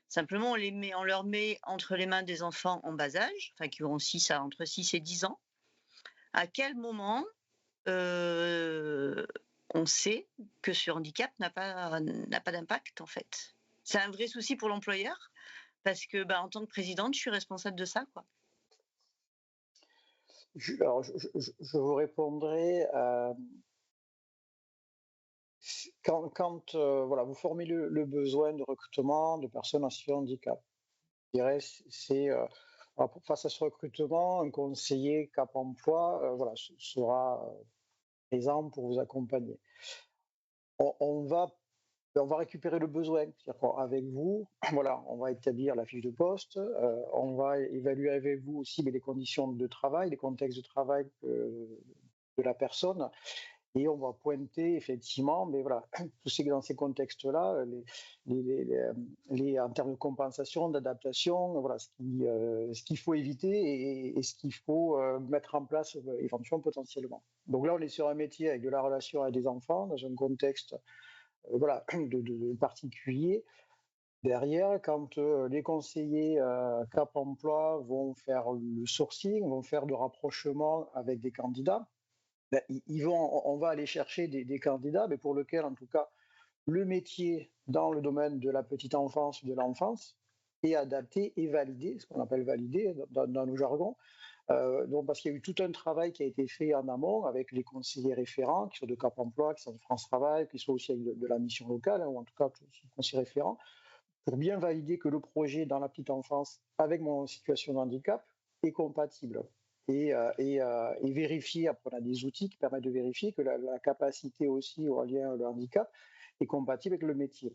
Simplement, on leur met entre les mains des enfants en bas âge, enfin qui auront entre 6 et 10 ans. À quel moment on sait que ce handicap n'a pas d'impact, en fait? C'est un vrai souci pour l'employeur, parce que en tant que présidente, je suis responsable de ça, quoi. Je vous répondrai quand vous formez le besoin de recrutement de personnes en situation de handicap. Je dirais c'est face à ce recrutement, un conseiller Cap Emploi sera présent pour vous accompagner. On va récupérer le besoin, c'est-à-dire avec vous, on va établir la fiche de poste, on va évaluer avec vous aussi les conditions de travail, les contextes de travail de la personne, et on va pointer effectivement, dans ces contextes-là, en termes de compensation, d'adaptation, ce qu'il faut éviter et ce qu'il faut mettre en place éventuellement potentiellement. Donc là, on est sur un métier avec de la relation avec des enfants, dans un contexte de particulier. Derrière, quand les conseillers Cap Emploi vont faire le sourcing, vont faire le rapprochement avec des candidats, on va aller chercher des candidats, mais pour lesquels, en tout cas, le métier dans le domaine de la petite enfance ou de l'enfance est adapté et validé, ce qu'on appelle validé dans nos jargons. Donc parce qu'il y a eu tout un travail qui a été fait en amont avec les conseillers référents, qui sont de Cap Emploi, qui sont de France Travail, qui sont aussi avec de la mission locale, ou en tout cas les conseillers référents, pour bien valider que le projet dans la petite enfance avec mon situation de handicap est compatible. Et vérifier, après on a des outils qui permettent de vérifier que la capacité aussi en lien avec le handicap est compatible avec le métier.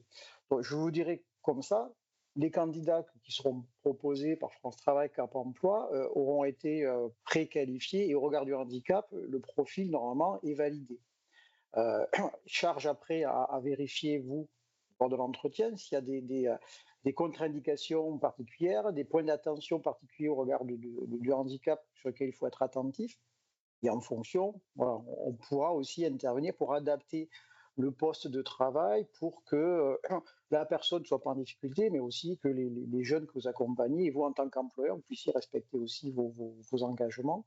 Donc je vous dirais comme ça, les candidats qui seront proposés par France Travail, Cap Emploi, auront été préqualifiés et au regard du handicap, le profil normalement est validé. Charge après à vérifier, vous, lors de l'entretien, s'il y a des contre-indications particulières, des points d'attention particuliers au regard du handicap sur lesquels il faut être attentif. Et en fonction, voilà, on pourra aussi intervenir pour adapter le poste de travail pour que la personne ne soit pas en difficulté, mais aussi que les jeunes que vous accompagnez, et vous en tant qu'employeur, vous puissiez respecter aussi vos engagements.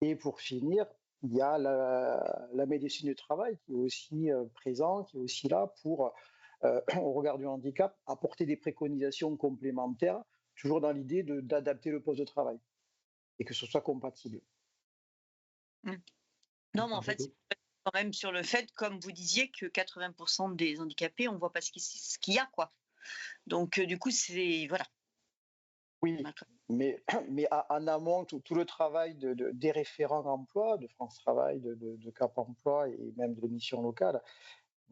Et pour finir, il y a la médecine du travail qui est aussi présent, qui est aussi là pour, au regard du handicap, apporter des préconisations complémentaires, toujours dans l'idée d'adapter le poste de travail et que ce soit compatible. Non, mais en fait, c'est quand même sur le fait, comme vous disiez, que 80% des handicapés, on ne voit pas ce qu'il y a, quoi. Donc, du coup, c'est... Voilà. Oui, mais en amont, tout le travail des référents emploi, de France Travail, de Cap Emploi et même de missions locales,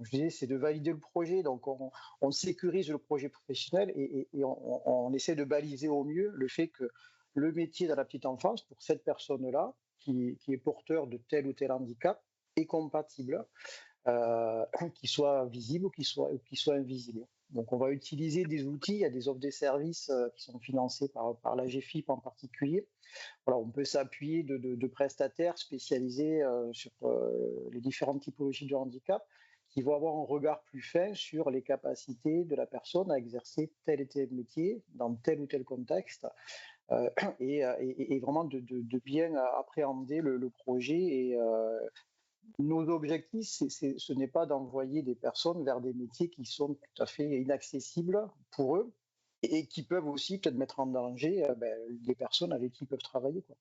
je disais, c'est de valider le projet. Donc, on sécurise le projet professionnel et on essaie de baliser au mieux le fait que le métier dans la petite enfance, pour cette personne-là, qui est porteur de tel ou tel handicap, est compatible, qu'il soit visible ou qu'il soit invisible. Donc, on va utiliser des outils, il y a des offres des services qui sont financés par la GFIP en particulier. Voilà, on peut s'appuyer de prestataires spécialisés sur les différentes typologies de handicap qui vont avoir un regard plus fin sur les capacités de la personne à exercer tel et tel métier dans tel ou tel contexte et vraiment de bien appréhender le projet. Et nos objectifs, ce n'est pas d'envoyer des personnes vers des métiers qui sont tout à fait inaccessibles pour eux et qui peuvent aussi peut-être mettre en danger les personnes avec qui ils peuvent travailler, quoi.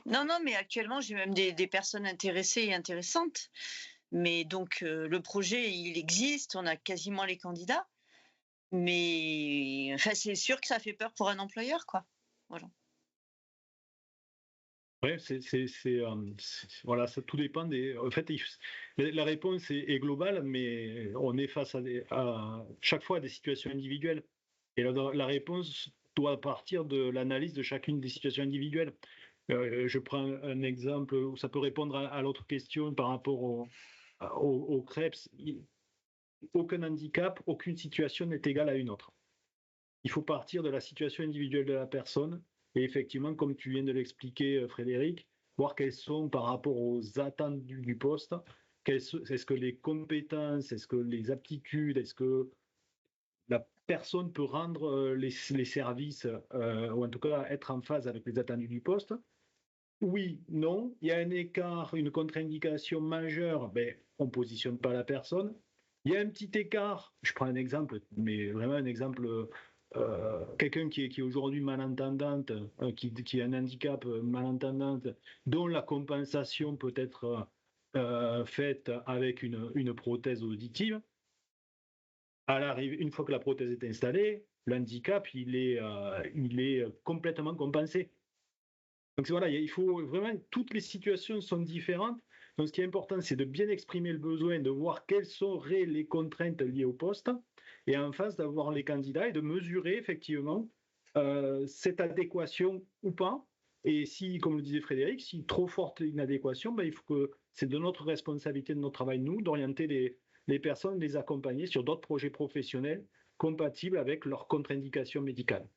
Non, mais actuellement, j'ai même des personnes intéressées et intéressantes. Mais donc, le projet, il existe, on a quasiment les candidats. Mais enfin, c'est sûr que ça fait peur pour un employeur, quoi. Voilà. Ouais, voilà, ça tout dépend des. En fait, la réponse est globale, mais on est face à chaque fois à des situations individuelles. Et la réponse doit partir de l'analyse de chacune des situations individuelles. Je prends un exemple où ça peut répondre à l'autre question par rapport au CREPS. Aucun handicap, aucune situation n'est égale à une autre. Il faut partir de la situation individuelle de la personne et effectivement, comme tu viens de l'expliquer, Frédéric, voir quelles sont par rapport aux attentes du poste, est-ce que les compétences, est-ce que les aptitudes, est-ce que la personne peut rendre les services, ou en tout cas être en phase avec les attendus du poste. Oui, non, il y a un écart, une contre-indication majeure, on ne positionne pas la personne. Il y a un petit écart, je prends un exemple, mais vraiment un exemple, quelqu'un qui est aujourd'hui malentendante, qui a un handicap malentendante, dont la compensation peut être faite avec une prothèse auditive. Une fois que la prothèse est installée, l'handicap, il est complètement compensé. Donc voilà, il faut vraiment, toutes les situations sont différentes. Donc ce qui est important, c'est de bien exprimer le besoin, de voir quelles seraient les contraintes liées au poste, et en face d'avoir les candidats et de mesurer effectivement cette adéquation ou pas. Et si, comme le disait Frédéric, si trop forte l'inadéquation, il faut que c'est de notre responsabilité, de notre travail, nous, d'orienter les personnes, les accompagner sur d'autres projets professionnels compatibles avec leurs contre-indications médicales.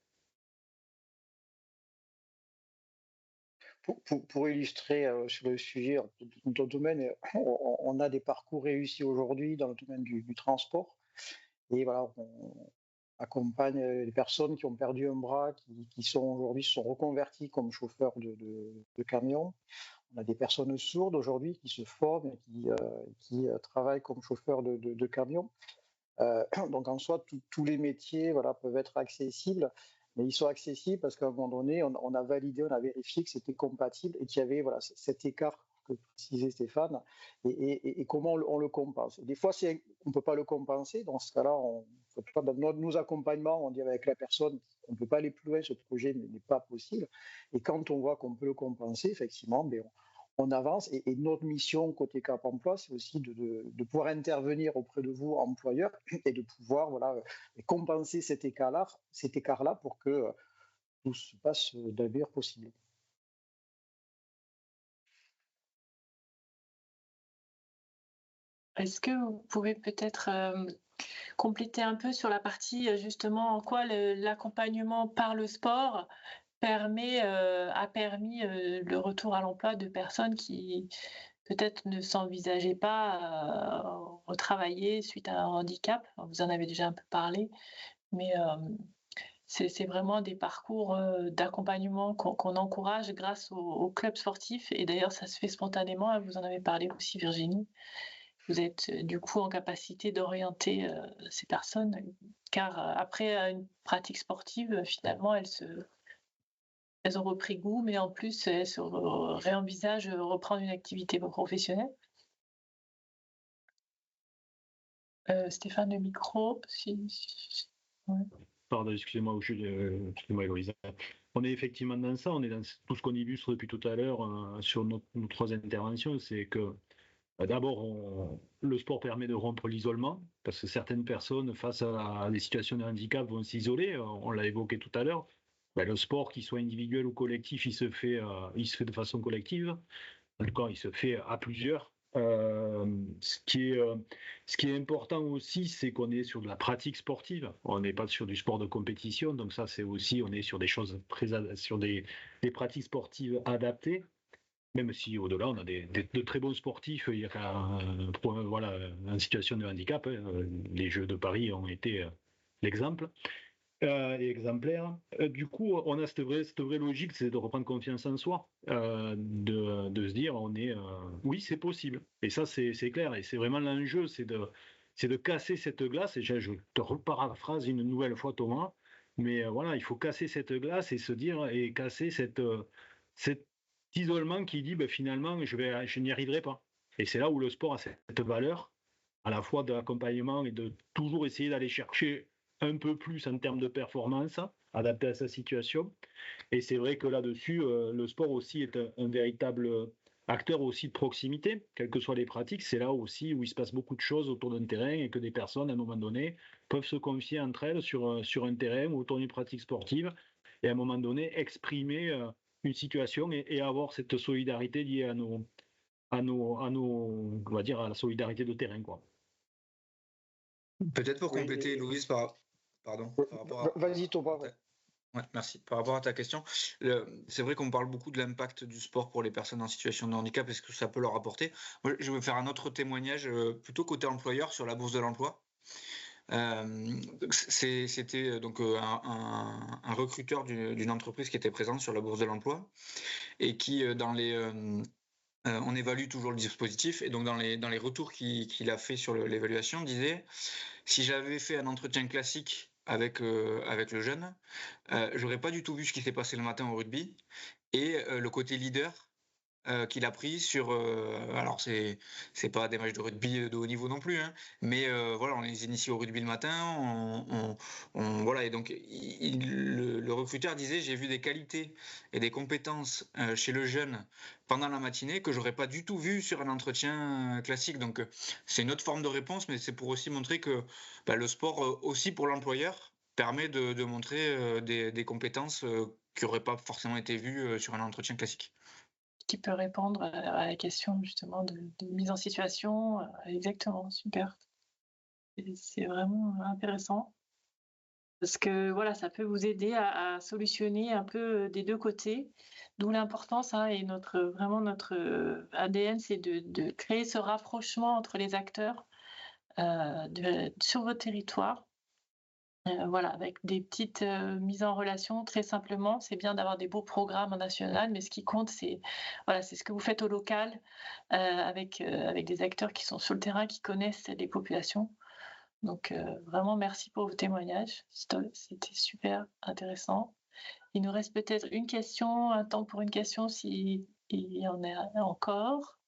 Pour illustrer sur le sujet, dans le domaine, on a des parcours réussis aujourd'hui dans le domaine du transport. Et voilà, on accompagne les personnes qui ont perdu un bras, qui sont aujourd'hui se sont reconverties comme chauffeurs de camions. On a des personnes sourdes aujourd'hui qui se forment et qui travaillent comme chauffeurs de camions. Donc en soi, tous les métiers peuvent être accessibles, mais ils sont accessibles parce qu'à un moment donné, on a validé, on a vérifié que c'était compatible et qu'il y avait cet écart que précisait Stéphane et comment on le compense. Des fois, on ne peut pas le compenser. Dans ce cas-là, dans nos accompagnements, on dit avec la personne, on ne peut pas aller plus loin, ce projet n'est pas possible. Et quand on voit qu'on peut le compenser, effectivement, on avance. Et notre mission côté Cap Emploi, c'est aussi de pouvoir intervenir auprès de vous, employeurs, et de pouvoir compenser cet écart-là pour que tout se passe de la meilleure possible. Est-ce que vous pouvez peut-être compléter un peu sur la partie justement en quoi l'accompagnement par le sport a permis le retour à l'emploi de personnes qui peut-être ne s'envisageaient pas retravailler suite à un handicap. Vous en avez déjà un peu parlé, mais c'est vraiment des parcours d'accompagnement qu'on encourage grâce aux clubs sportifs. Et d'ailleurs, ça se fait spontanément. Vous en avez parlé aussi, Virginie. Vous êtes du coup en capacité d'orienter ces personnes, car après une pratique sportive, finalement, elles ont repris goût, mais en plus, elles se réenvisagent reprendre une activité professionnelle. Stéphane, le micro, ouais. Pardon, excusez-moi, excusez-moi, Héloïse. On est effectivement dans ça, on est dans tout ce qu'on illustre depuis tout à l'heure sur nos 3 interventions, c'est que d'abord, le sport permet de rompre l'isolement, parce que certaines personnes, face à des situations de handicap, vont s'isoler. On l'a évoqué tout à l'heure. Le sport, qu'il soit individuel ou collectif, il se fait de façon collective. En tout cas, il se fait à plusieurs. Ce qui est important aussi, c'est qu'on est sur de la pratique sportive. On n'est pas sur du sport de compétition. Donc ça, c'est aussi, on est sur des choses sur des pratiques sportives adaptées. Même si au-delà, on a de très bons sportifs, il y a en situation de handicap. Les Jeux de Paris ont été l'exemple et exemplaire. Du coup, on a cette vraie logique, c'est de reprendre confiance en soi, de se dire, oui, c'est possible. Et ça, c'est clair. Et c'est vraiment l'enjeu, c'est de casser cette glace. Et je te reparaphrase une nouvelle fois, Thomas. Mais voilà, il faut casser cette glace et se dire, et casser cet isolement qui dit finalement je n'y arriverai pas. Et c'est là où le sport a cette valeur à la fois d'accompagnement et de toujours essayer d'aller chercher un peu plus en termes de performance adapté à sa situation. Et c'est vrai que là-dessus, le sport aussi est un véritable acteur aussi de proximité, quelles que soient les pratiques. C'est là aussi où il se passe beaucoup de choses autour d'un terrain et que des personnes, à un moment donné, peuvent se confier entre elles sur un terrain ou autour d'une pratique sportive et à un moment donné exprimer une situation et avoir cette solidarité liée à on va dire, à la solidarité de terrain, quoi. Peut-être pour compléter, Louise, pardon. Vas-y, Thomas. Ouais, merci. Par rapport à ta question, c'est vrai qu'on parle beaucoup de l'impact du sport pour les personnes en situation de handicap et ce que ça peut leur apporter. Moi, je veux faire un autre témoignage plutôt côté employeur sur la bourse de l'emploi. C'était donc un recruteur d'une entreprise qui était présente sur la bourse de l'emploi et qui on évalue toujours le dispositif et donc dans les retours qu'il a fait sur l'évaluation disait si j'avais fait un entretien classique avec le jeune, j'aurais pas du tout vu ce qui s'est passé le matin au rugby et le côté leader qu'il a pris sur alors c'est pas des matchs de rugby de haut niveau non plus hein, mais voilà, on les initie au rugby le matin, voilà, et donc le recruteur disait j'ai vu des qualités et des compétences chez le jeune pendant la matinée que j'aurais pas du tout vu sur un entretien classique. Donc c'est une autre forme de réponse, mais c'est pour aussi montrer que le sport aussi pour l'employeur permet de montrer des compétences qui n'auraient pas forcément été vues sur un entretien classique. Qui peut répondre à la question justement de mise en situation. Exactement, super. C'est vraiment intéressant parce que voilà, ça peut vous aider à solutionner un peu des deux côtés, d'où l'importance et vraiment notre ADN, c'est de créer ce rapprochement entre les acteurs sur votre territoire. Voilà, avec des petites mises en relation, très simplement. C'est bien d'avoir des beaux programmes en national, mais ce qui compte, c'est ce que vous faites au local, avec des acteurs qui sont sur le terrain, qui connaissent les populations. Donc, vraiment, merci pour vos témoignages. C'était super intéressant. Il nous reste peut-être un temps pour une question, s'il y en a encore.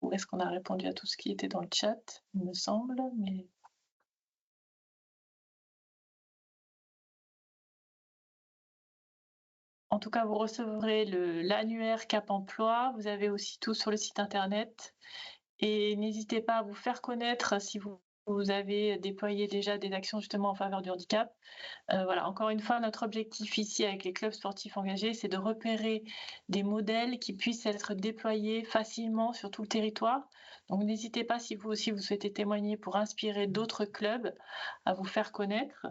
Ou est-ce qu'on a répondu à tout ce qui était dans le chat, il me semble, mais... en tout cas, vous recevrez l'annuaire Cap Emploi. Vous avez aussi tout sur le site internet. Et n'hésitez pas à vous faire connaître si vous avez déployé déjà des actions justement en faveur du handicap. Voilà, encore une fois, notre objectif ici avec les clubs sportifs engagés, c'est de repérer des modèles qui puissent être déployés facilement sur tout le territoire. Donc n'hésitez pas, si vous aussi vous souhaitez témoigner, pour inspirer d'autres clubs à vous faire connaître.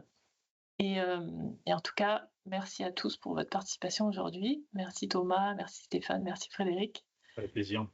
Et en tout cas, merci à tous pour votre participation aujourd'hui. Merci Thomas, merci Stéphane, merci Frédéric. Avec plaisir.